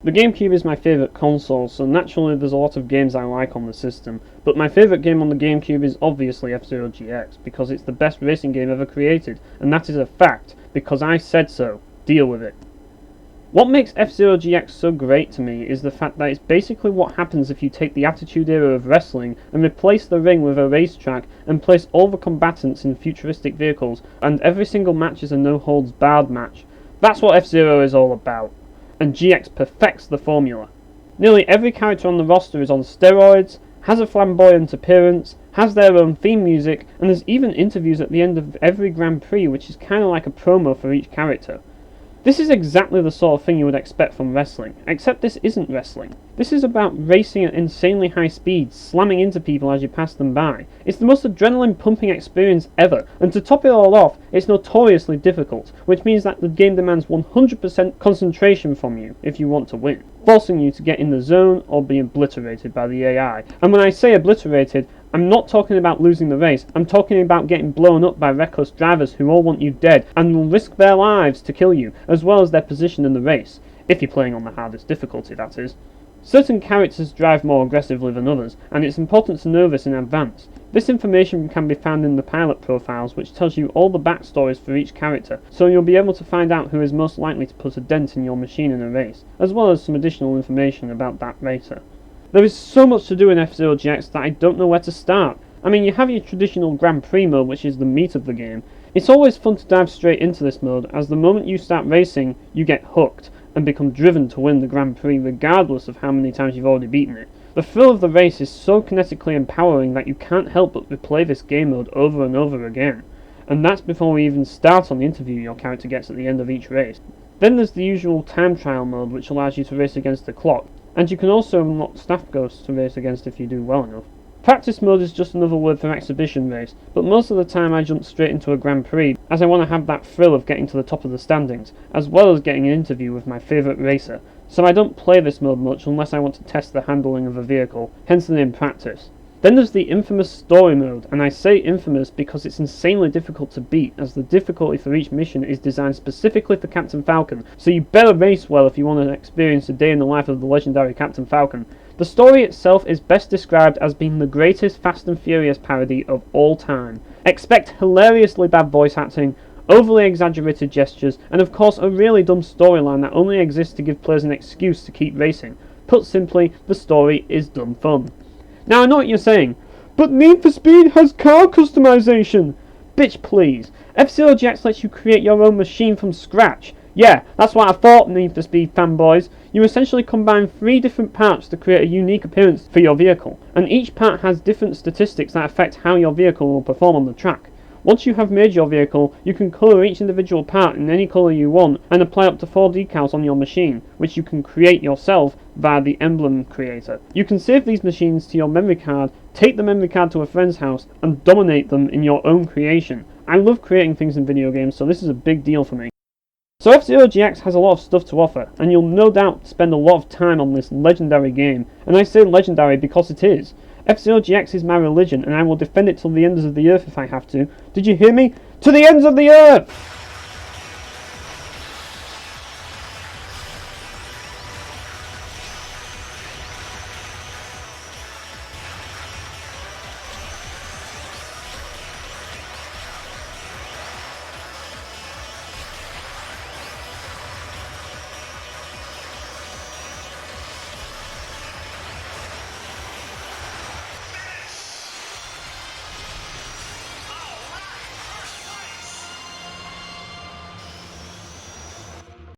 The GameCube is my favourite console, so naturally there's a lot of games I like on the system, but my favourite game on the GameCube is obviously F-Zero GX, because it's the best racing game ever created, and that is a fact, because I said so. Deal with it. What makes F-Zero GX so great to me is the fact that it's basically what happens if you take the Attitude Era of wrestling and replace the ring with a racetrack and place all the combatants in futuristic vehicles, and every single match is a no-holds-barred match. That's what F-Zero is all about. And GX perfects the formula. Nearly every character on the roster is on steroids, has a flamboyant appearance, has their own theme music, and there's even interviews at the end of every Grand Prix, which is kinda like a promo for each character. This is exactly the sort of thing you would expect from wrestling, except this isn't wrestling. This is about racing at insanely high speeds, slamming into people as you pass them by. It's the most adrenaline-pumping experience ever, and to top it all off, it's notoriously difficult, which means that the game demands 100% concentration from you if you want to win, forcing you to get in the zone or be obliterated by the AI. And when I say obliterated, I'm not talking about losing the race, I'm talking about getting blown up by reckless drivers who all want you dead and will risk their lives to kill you, as well as their position in the race, if you're playing on the hardest difficulty, that is. Certain characters drive more aggressively than others, and it's important to know this in advance. This information can be found in the pilot profiles, which tells you all the backstories for each character, so you'll be able to find out who is most likely to put a dent in your machine in a race, as well as some additional information about that racer. There is so much to do in F-Zero GX that I don't know where to start. I mean, you have your traditional Grand Prix mode, which is the meat of the game. It's always fun to dive straight into this mode, as the moment you start racing, you get hooked, and become driven to win the Grand Prix regardless of how many times you've already beaten it. The thrill of the race is so kinetically empowering that you can't help but replay this game mode over and over again. And that's before we even start on the interview your character gets at the end of each race. Then there's the usual time trial mode, which allows you to race against the clock, and you can also unlock staff ghosts to race against if you do well enough. Practice mode is just another word for exhibition race, but most of the time I jump straight into a Grand Prix, as I want to have that thrill of getting to the top of the standings, as well as getting an interview with my favourite racer, so I don't play this mode much unless I want to test the handling of a vehicle, hence the name Practice. Then there's the infamous story mode, and I say infamous because it's insanely difficult to beat, as the difficulty for each mission is designed specifically for Captain Falcon, so you better race well if you want to experience a day in the life of the legendary Captain Falcon. The story itself is best described as being the greatest Fast and Furious parody of all time. Expect hilariously bad voice acting, overly exaggerated gestures, and of course a really dumb storyline that only exists to give players an excuse to keep racing. Put simply, the story is dumb fun. Now I know what you're saying, but Need for Speed has car customization! Bitch please, F-Zero GX lets you create your own machine from scratch. Yeah, that's what I thought, Need for Speed fanboys. You essentially combine 3 different parts to create a unique appearance for your vehicle, and each part has different statistics that affect how your vehicle will perform on the track. Once you have made your vehicle, you can colour each individual part in any colour you want and apply up to 4 decals on your machine, which you can create yourself via the Emblem Creator. You can save these machines to your memory card, take the memory card to a friend's house, and dominate them in your own creation. I love creating things in video games, so this is a big deal for me. So F-Zero GX has a lot of stuff to offer, and you'll no doubt spend a lot of time on this legendary game, and I say legendary because it is. F-Zero GX is my religion, and I will defend it till the ends of the earth if I have to. Did you hear me? To the ends of the earth!